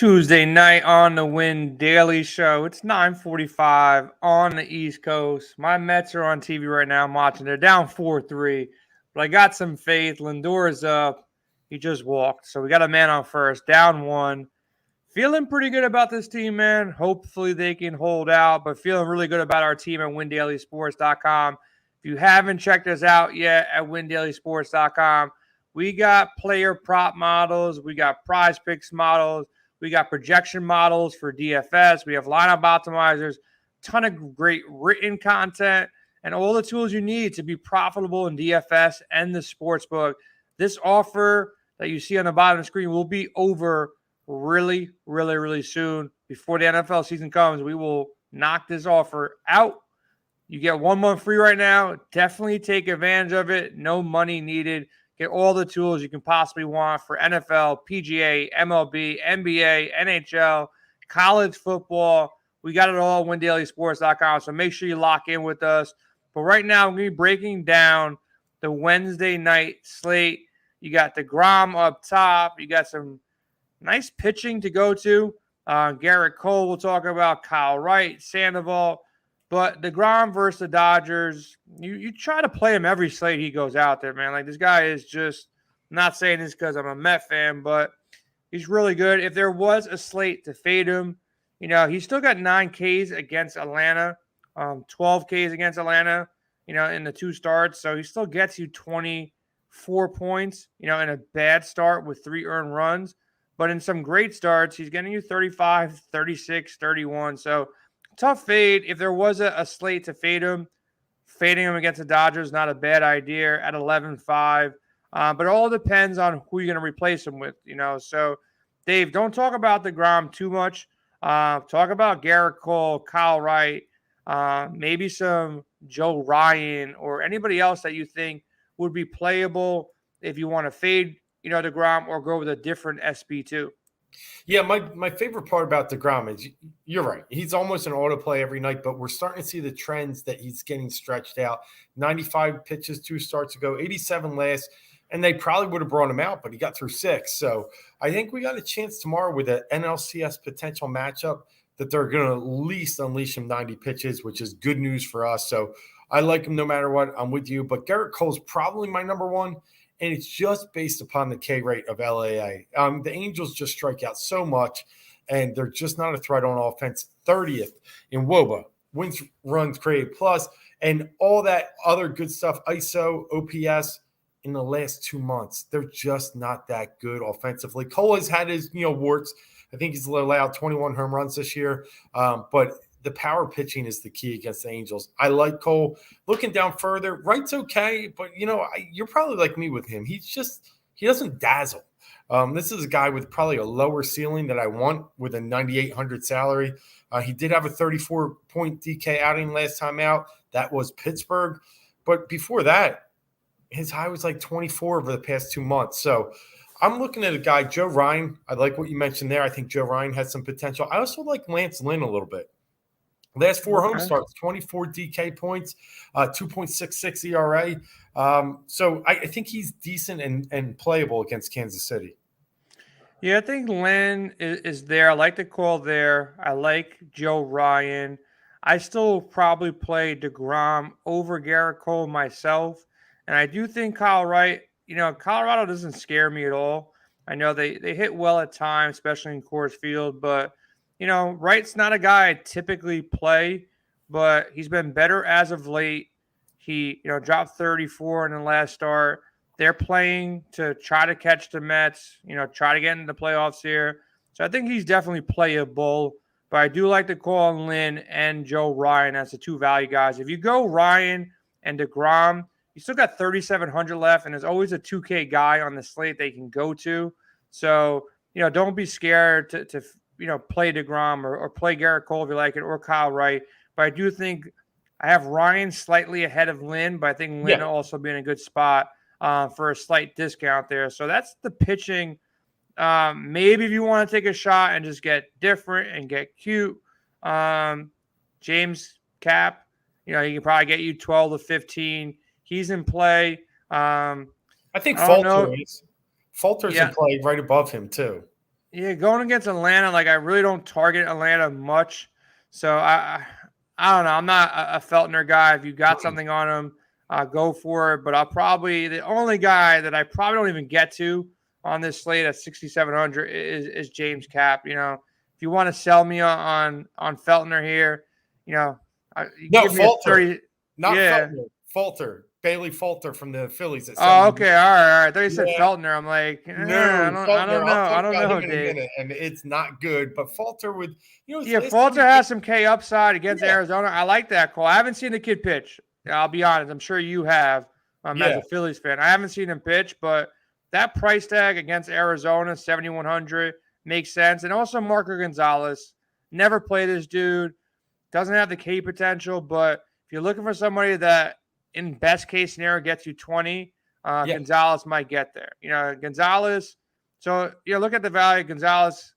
Tuesday night on the Win Daily Show. It's 9:45 on the East Coast. My Mets are on TV right now. I'm watching. They're down 4-3, but I got some faith. Lindor is up. He just walked, so we got a man on first, down one. Feeling pretty good about this team, man. Hopefully they can hold out, but feeling really good about our team at WinDailySports.com. If you haven't checked us out yet at WinDailySports.com, we got player prop models, we got prize picks models, we got projection models for DFS. We have lineup optimizers, ton of great written content, and all the tools you need to be profitable in DFS and the sportsbook. This offer that you see on the bottom of the screen will be over really, really, really soon. Before the NFL season comes, we will knock this offer out. You get 1 month free right now. Definitely take advantage of it. No money needed. Get all the tools you can possibly want for NFL, PGA, MLB, NBA, NHL, college football. We got it all at WinDailySports.com, so make sure you lock in with us. But right now, we're going to be breaking down the Wednesday night slate. You got DeGrom up top. You got some nice pitching to go to. Garrett Cole, we'll talk about Kyle Wright, Sandoval. But DeGrom versus the Dodgers, you try to play him every slate he goes out there, man. Like, this guy is just, I'm not saying this because I'm a Met fan, but he's really good. If there was a slate to fade him, he's still got 9 Ks against Atlanta, 12 Ks against Atlanta, in the 2 starts. So he still gets you 24 points, in a bad start with 3 earned runs. But in some great starts, he's getting you 35, 36, 31. So tough fade. If there was a slate to fade him, fading him against the Dodgers, not a bad idea at 11-5. But it all depends on who you're going to replace him with, So, Dave, don't talk about DeGrom too much. Talk about Garrett Cole, Kyle Wright, maybe some Joe Ryan or anybody else that you think would be playable if you want to fade, DeGrom or go with a different SB2. Yeah, my favorite part about DeGrom is you're right. He's almost an auto play every night, but we're starting to see the trends that he's getting stretched out. 95 pitches 2 starts ago, 87 last, and they probably would have brought him out, but he got through 6. So I think we got a chance tomorrow with an NLCS potential matchup that they're going to at least unleash him 90 pitches, which is good news for us. So I like him no matter what. I'm with you. But Garrett Cole's probably my number one. And it's just based upon the K rate of LAA. The Angels just strike out so much, and they're just not a threat on offense. 30th in WOBA, wins, runs created plus, and all that other good stuff, ISO, OPS, in the last 2 months. They're just not that good offensively. Cole has had his, warts. I think he's allowed 21 home runs this year, but the power pitching is the key against the Angels. I like Cole. Looking down further, Wright's okay, but, you're probably like me with him. He doesn't dazzle. This is a guy with probably a lower ceiling that I want with a 9,800 salary. He did have a 34-point DK outing last time out. That was Pittsburgh. But before that, his high was like 24 over the past 2 months. So I'm looking at a guy, Joe Ryan. I like what you mentioned there. I think Joe Ryan has some potential. I also like Lance Lynn a little bit. Last 4 home starts, 24 DK points, 2.66 ERA. So I think he's decent and playable against Kansas City. Yeah, I think Lynn is there. I like the call there. I like Joe Ryan. I still probably play DeGrom over Garrett Cole myself. And I do think Kyle Wright, Colorado doesn't scare me at all. I know they hit well at times, especially in Coors Field, but Wright's not a guy I typically play, but he's been better as of late. He, dropped 34 in the last start. They're playing to try to catch the Mets, try to get into the playoffs here. So I think he's definitely playable, but I do like to call on Lynn and Joe Ryan as the 2 value guys. If you go Ryan and DeGrom, you still got 3,700 left, and there's always a 2K guy on the slate they can go to. So, don't be scared to play DeGrom or play Garrett Cole if you like it, or Kyle Wright. But I do think I have Ryan slightly ahead of Lynn, but I think Lynn will also be in a good spot for a slight discount there. So that's the pitching. Maybe if you want to take a shot and just get different and get cute, James Cap, he can probably get you 12 to 15. He's in play. I think Falter's in play right above him too. Yeah, going against Atlanta, like I really don't target Atlanta much. So I don't know. I'm not a Feltner guy. If you got something on him, go for it. But the only guy that I probably don't even get to on this slate at 6,700 is James Cap. If you want to sell me on Feltner here, you No, give me a Falter, 30. not Yeah. Feltner. Falter, Bailey Falter from the Phillies at Oh, 7. okay. All right. I thought you said Yeah, Feltner. I'm like, no, I Feltner. don't I'll know. I talk don't about know, him in a Dave. minute, and it's not good. But Falter with his Yeah, last 3 Falter has some K upside against Yeah, Arizona. I like that call. I haven't seen the kid pitch. I'll be honest. I'm sure you have as yeah, a Phillies fan. I haven't seen him pitch, but that price tag against Arizona, 7,100, makes sense. And also Marco Gonzalez. Never play this dude. Doesn't have the K potential, but if you're looking for somebody that, in best case scenario, gets you 20, yeah. Gonzalez might get there. Gonzalez. So, look at the value. Gonzalez,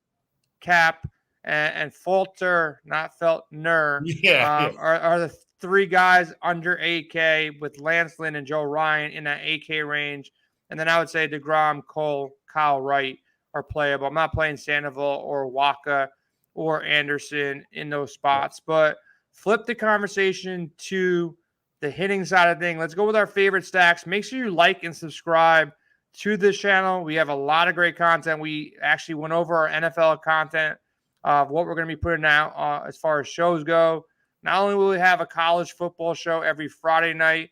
Cap, and Falter, not Feltner, Yeah, yeah. are the three guys under 8K with Lance Lynn and Joe Ryan in that 8K range. And then I would say DeGrom, Cole, Kyle Wright are playable. I'm not playing Sandoval or Waka or Anderson in those spots. But flip the conversation to the hitting side of things. Let's go with our favorite stacks. Make sure you like and subscribe to this channel. We have a lot of great content. We actually went over our NFL content of what we're going to be putting out as far as shows go. Not only will we have a college football show every Friday night,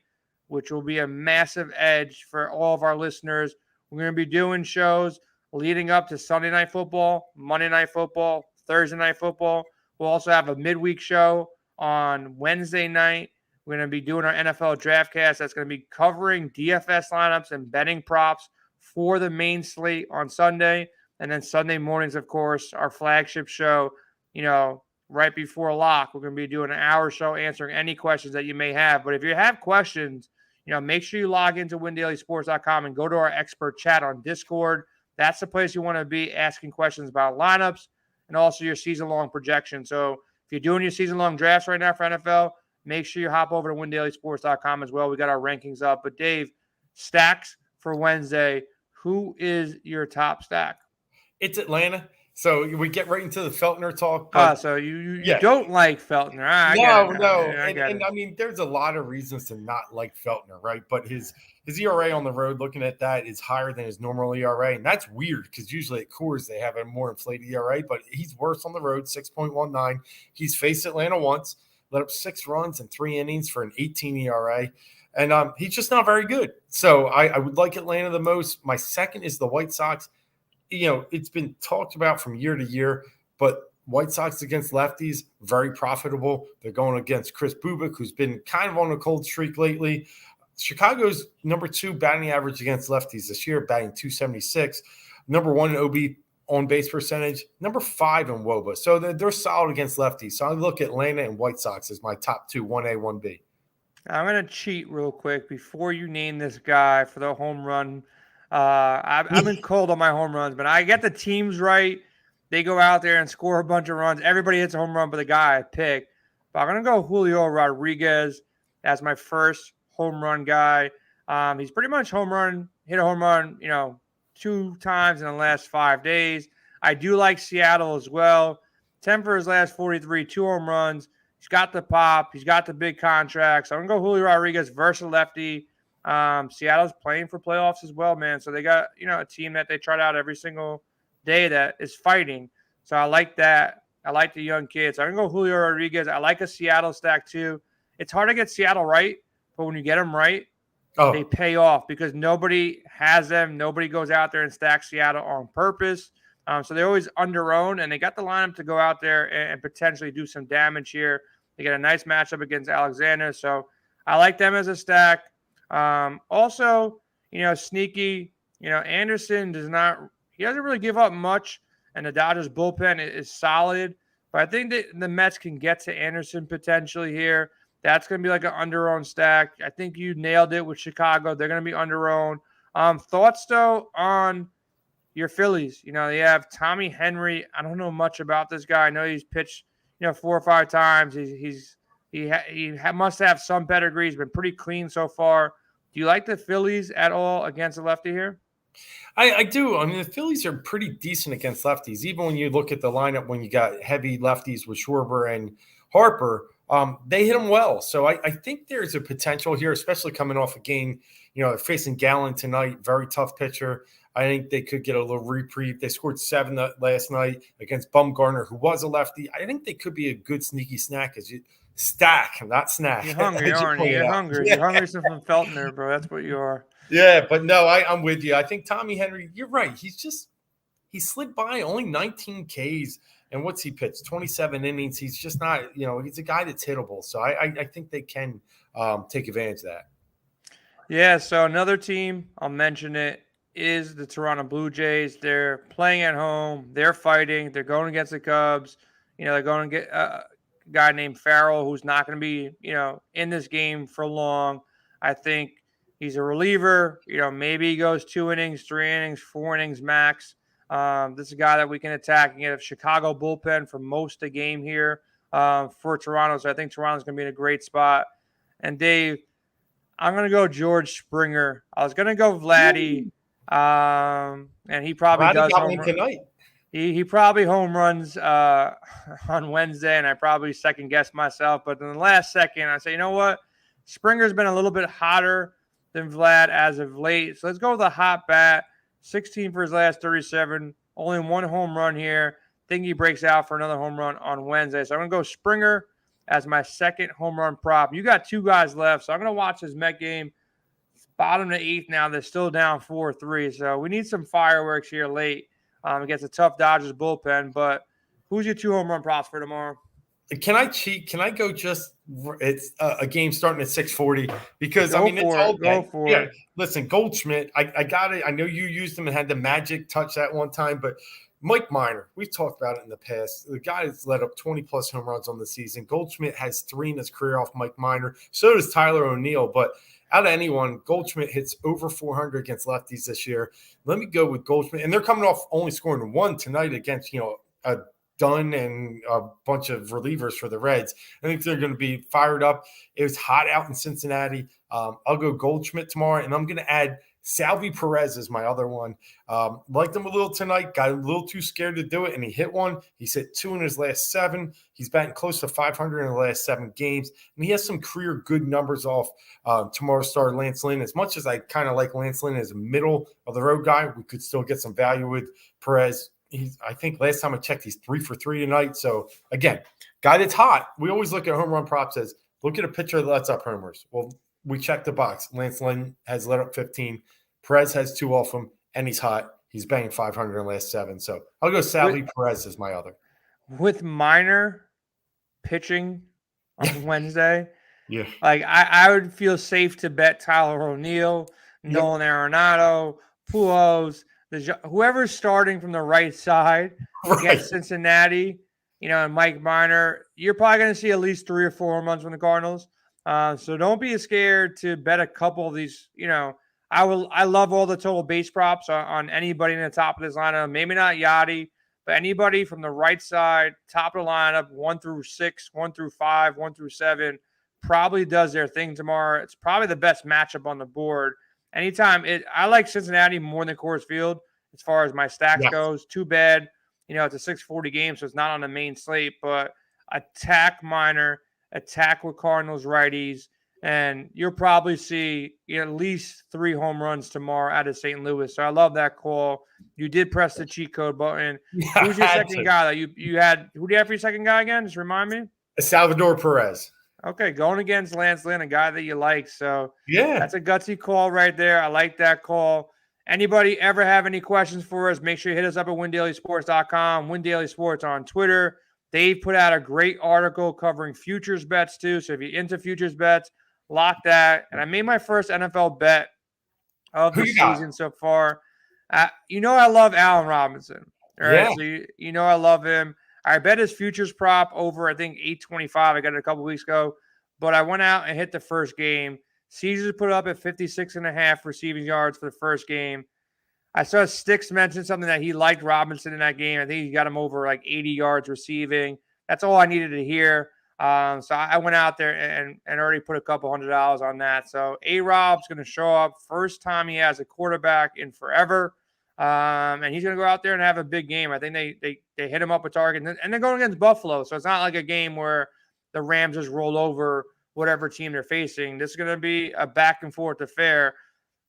which will be a massive edge for all of our listeners, we're going to be doing shows leading up to Sunday Night Football, Monday Night Football, Thursday Night Football. We'll also have a midweek show on Wednesday night. We're going to be doing our NFL DraftCast. That's going to be covering DFS lineups and betting props for the main slate on Sunday. And then Sunday mornings, of course, our flagship show, right before lock. We're going to be doing an hour show answering any questions that you may have. But if you have questions, make sure you log into windailysports.com and go to our expert chat on Discord. That's the place you want to be asking questions about lineups and also your season-long projection. So if you're doing your season-long drafts right now for NFL, make sure you hop over to windailysports.com as well. We got our rankings up. But Dave, stacks for Wednesday. Who is your top stack? It's Atlanta. So we get right into the Feltner talk. But So you don't like Feltner. I get it. No. I get it. I mean, there's a lot of reasons to not like Feltner, right? But his ERA on the road, looking at that, is higher than his normal ERA. And that's weird because usually at Coors they have a more inflated ERA, but he's worse on the road, 6.19. He's faced Atlanta once, let up 6 runs in 3 innings for an 18 ERA. And he's just not very good. So I would like Atlanta the most. My second is the White Sox. It's been talked about from year to year, but White Sox against lefties, very profitable. They're going against Chris Bubik, who's been kind of on a cold streak lately. Chicago's number 2 batting average against lefties this year, batting 276. Number 1 in OB on base percentage, number 5 in WOBA. So they're solid against lefties. So I look at Atlanta and White Sox as my top 2, 1A, 1B. I'm going to cheat real quick before you name this guy for the home run. I've been cold on my home runs, but I get the teams right. They go out there and score a bunch of runs. Everybody hits a home run but the guy I pick. But I'm going to go Julio Rodriguez as my first home run guy. He's pretty much hit a home run, 2 times in the last 5 days. I do like Seattle as well. 10 for his last 43, 2 home runs. He's got the pop. He's got the big contract. So I'm going to go Julio Rodriguez versus lefty. Seattle's playing for playoffs as well, man. So they got, a team that they trot out every single day that is fighting. So I like that. I like the young kids. So I'm going to go Julio Rodriguez. I like a Seattle stack too. It's hard to get Seattle right, but when you get them right, they pay off because nobody has them. Nobody goes out there and stacks Seattle on purpose. So they're always under-owned, and they got the lineup to go out there and potentially do some damage here. They get a nice matchup against Alexander. So I like them as a stack. Also, sneaky, Anderson he doesn't really give up much, and the Dodgers bullpen is solid. But I think that the Mets can get to Anderson potentially here. That's going to be like an under-owned stack. I think you nailed it with Chicago. They're going to be under-owned. Thoughts, though, on your Phillies? They have Tommy Henry. I don't know much about this guy. I know he's pitched, 4 or 5 times. He must have some pedigree. He's been pretty clean so far. Do you like the Phillies at all against a lefty here? I do. I mean, the Phillies are pretty decent against lefties. Even when you look at the lineup, when you got heavy lefties with Schwarber and Harper, they hit them well. So I think there's a potential here, especially coming off a game. They're facing Gallen tonight, very tough pitcher. I think they could get a little reprieve. They scored 7 last night against Bumgarner, who was a lefty. I think they could be a good sneaky snack as you stack, not snack. You're hungry, aren't you? You're hungry. Yeah. You're hungry from Feltner, bro. That's what you are. Yeah, but no, I'm with you. I think Tommy Henry, you're right. He slid by only 19 Ks. And what's he pitched? 27 innings. He's just not, he's a guy that's hittable. So I think they can take advantage of that. Yeah, so another team, I'll mention it, is the Toronto Blue Jays. They're playing at home. They're fighting. They're going against the Cubs. They're going to get a guy named Farrell who's not going to be, in this game for long. I think he's a reliever. Maybe he goes 2 innings, 3 innings, 4 innings max. This is a guy that we can attack and get a Chicago bullpen for most of the game here for Toronto. So I think Toronto's going to be in a great spot. And Dave, I'm going to go George Springer. I was going to go Vladdy, and he probably Vladdy does got home one tonight. He probably home runs on Wednesday, and I probably second-guessed myself. But in the last second, I say, you know what? Springer's been a little bit hotter than Vlad as of late. So let's go with a hot bat. 16 for his last 37. Only 1 home run here. Think he breaks out for another home run on Wednesday. So I'm going to go Springer as my second home run prop. You got 2 guys left, so I'm going to watch this Met game. Bottom to 8th now. They're still down 4-3. So we need some fireworks here late against a tough Dodgers bullpen. But who's your 2 home run props for tomorrow? Can I cheat? Can I go just it's a game starting at 6:40? Because, Go it's all Go for it. Listen, Goldschmidt, I got it. I know you used him and had the magic touch that one time, but Mike Minor, we've talked about it in the past. The guy has led up 20-plus home runs on the season. Goldschmidt has 3 in his career off Mike Minor. So does Tyler O'Neill. But out of anyone, Goldschmidt hits over 400 against lefties this year. Let me go with Goldschmidt. And they're coming off only scoring 1 tonight against, a Dunn and a bunch of relievers for the Reds. I think they're going to be fired up. It was hot out in Cincinnati. I'll go Goldschmidt tomorrow, and I'm going to add Salvi Perez as my other one. Liked him a little tonight, got a little too scared to do it, and he hit one. He's hit 2 in his last 7. He's batting close to 500 in the last 7 games, and he has some career good numbers off tomorrow's star Lance Lynn. As much as I kind of like Lance Lynn as a middle-of-the-road guy, we could still get some value with Perez. I think last time I checked, he's 3 for 3 tonight. So, again, guy that's hot. We always look at home run props as look at a pitcher that lets up homers. Well, we checked the box. Lance Lynn has let up 15. Perez has 2 off him, and he's hot. He's banging 500 in the last 7. So, I'll go Salvi Perez as my other. With Minor pitching on Wednesday, yeah, like I would feel safe to bet Tyler O'Neill, Nolan Arenado, Pujols, whoever's starting from the right side against Cincinnati, and Mike Minor, you're probably going to see at least 3 or 4 home runs from the Cardinals. So don't be scared to bet a couple of these. I love all the total base props on anybody in the top of this lineup. Maybe not Yachty, but anybody from the right side, top of the lineup, 1 through 6, 1 through 5, 1 through 7, probably does their thing tomorrow. It's probably the best matchup on the board. Anytime I like Cincinnati more than Coors Field as far as my stacks goes. Too bad, it's a 640 game, so it's not on the main slate. But attack Minor, attack with Cardinals righties, and you'll probably see at least 3 home runs tomorrow out of St. Louis. So I love that call. You did press the cheat code button. Who's your second guy that you had? Who do you have for your second guy again? Just remind me. Salvador Perez. Okay, going against Lance Lynn, a guy that you like. So yeah, that's a gutsy call right there. I like that call. Anybody ever have any questions for us, make sure you hit us up at WinDailySports.com, WinDailySports on Twitter. Dave put out a great article covering futures bets too. So if you're into futures bets, lock that. And I made my first NFL bet of the season so far. I love Allen Robinson. All right, so I love him. I bet his futures prop over, I think, 825. I got it a couple weeks ago. But I went out and hit the first game. Caesars put up at 56.5 receiving yards for the first game. I saw Sticks mention something that he liked Robinson in that game. I think he got him over like 80 yards receiving. That's all I needed to hear. So I went out there and already put a couple $100 on that. So A-Rob's going to show up. First time he has a quarterback in forever. And he's going to go out there and have a big game. I think they hit him up with target. And they're going against Buffalo. So it's not like a game where the Rams just roll over whatever team they're facing. This is going to be a back and forth affair.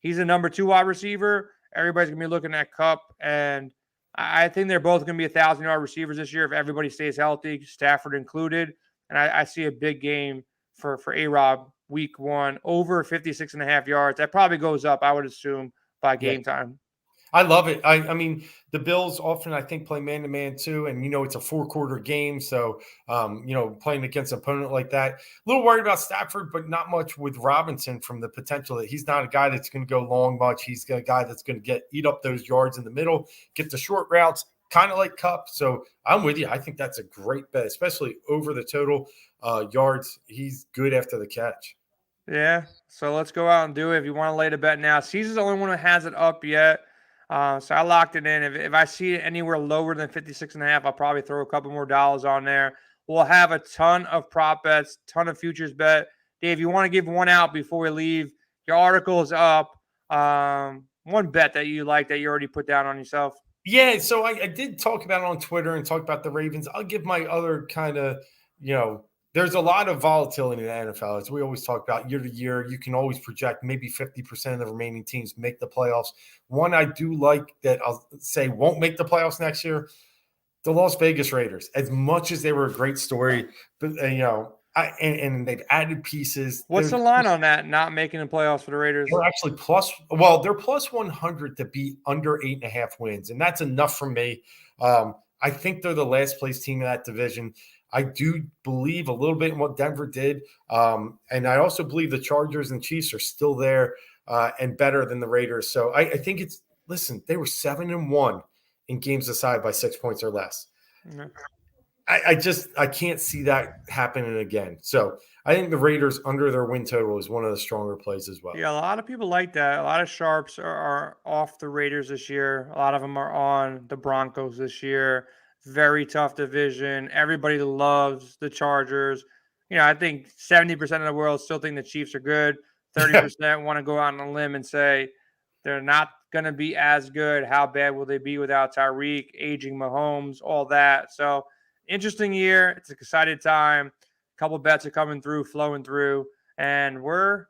He's a number 2 wide receiver. Everybody's going to be looking at Kupp. And I think they're both going to be 1,000-yard receivers this year if everybody stays healthy, Stafford included. And I see a big game for A-Rob week 1, over 56.5 yards. That probably goes up, I would assume, by game time. I love it. I mean, the Bills often, I think, play man-to-man too. And, it's a 4-quarter game. So, playing against an opponent like that. A little worried about Stafford, but not much with Robinson from the potential that he's not a guy that's going to go long much. He's a guy that's going to eat up those yards in the middle, get the short routes, kind of like Kupp. So I'm with you. I think that's a great bet, especially over the total yards. He's good after the catch. Yeah. So let's go out and do it. If you want to lay the bet now, Caesar's the only one who has it up yet. So I locked it in. If I see it anywhere lower than 56.5, I'll probably throw a couple more dollars on there. We'll have a ton of prop bets, ton of futures bet. Dave, you want to give one out before we leave? Your article is up. One bet that you like that you already put down on yourself. Yeah, so I did talk about it on Twitter and talk about the Ravens. I'll give my other kind of, there's a lot of volatility in the NFL. As we always talk about year to year, you can always project maybe 50% of the remaining teams make the playoffs. One I do like that I'll say won't make the playoffs next year, the Las Vegas Raiders. As much as they were a great story, but and they've added pieces. What's the line on that not making the playoffs for the Raiders? They're actually they're plus 100 to be under 8.5 wins, and that's enough for me. I think they're the last place team in that division. I do believe a little bit in what Denver did. And I also believe the Chargers and Chiefs are still there and better than the Raiders. So I think they were 7-1 in games decided by 6 points or less. Mm-hmm. I can't see that happening again. So I think the Raiders under their win total is one of the stronger plays as well. Yeah, a lot of people like that. A lot of sharps are off the Raiders this year. A lot of them are on the Broncos this year. Very tough division. Everybody loves the Chargers. I think 70% of the world still think the Chiefs are good. 30% want to go out on a limb and say they're not going to be as good. How bad will they be without Tyreek, aging Mahomes, all that? So interesting year. It's an exciting time. A couple bets are coming through, flowing through. And we're,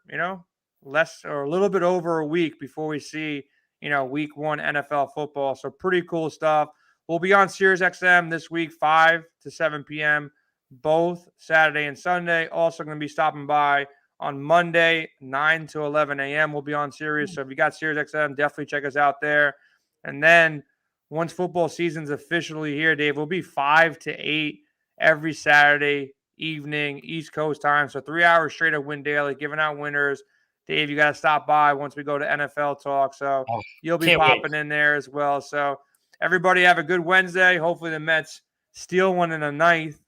less or a little bit over a week before we see, week 1 NFL football. So pretty cool stuff. We'll be on SiriusXM this week, 5 to 7 p.m., both Saturday and Sunday. Also going to be stopping by on Monday, 9 to 11 a.m. We'll be on Sirius. So if you got SiriusXM, definitely check us out there. And then once football season's officially here, Dave, we'll be 5 to 8 every Saturday evening, East Coast time. So 3 hours straight of Win Daily, giving out winners. Dave, you got to stop by once we go to NFL Talk. So you'll be popping in there as well. So everybody have a good Wednesday. Hopefully the Mets steal one in the 9th.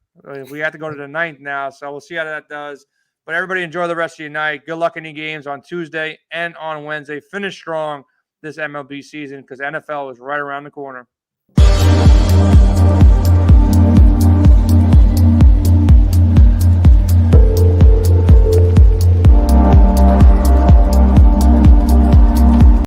We have to go to the 9th now, so we'll see how that does. But everybody enjoy the rest of your night. Good luck in your games on Tuesday and on Wednesday. Finish strong this MLB season because NFL is right around the corner.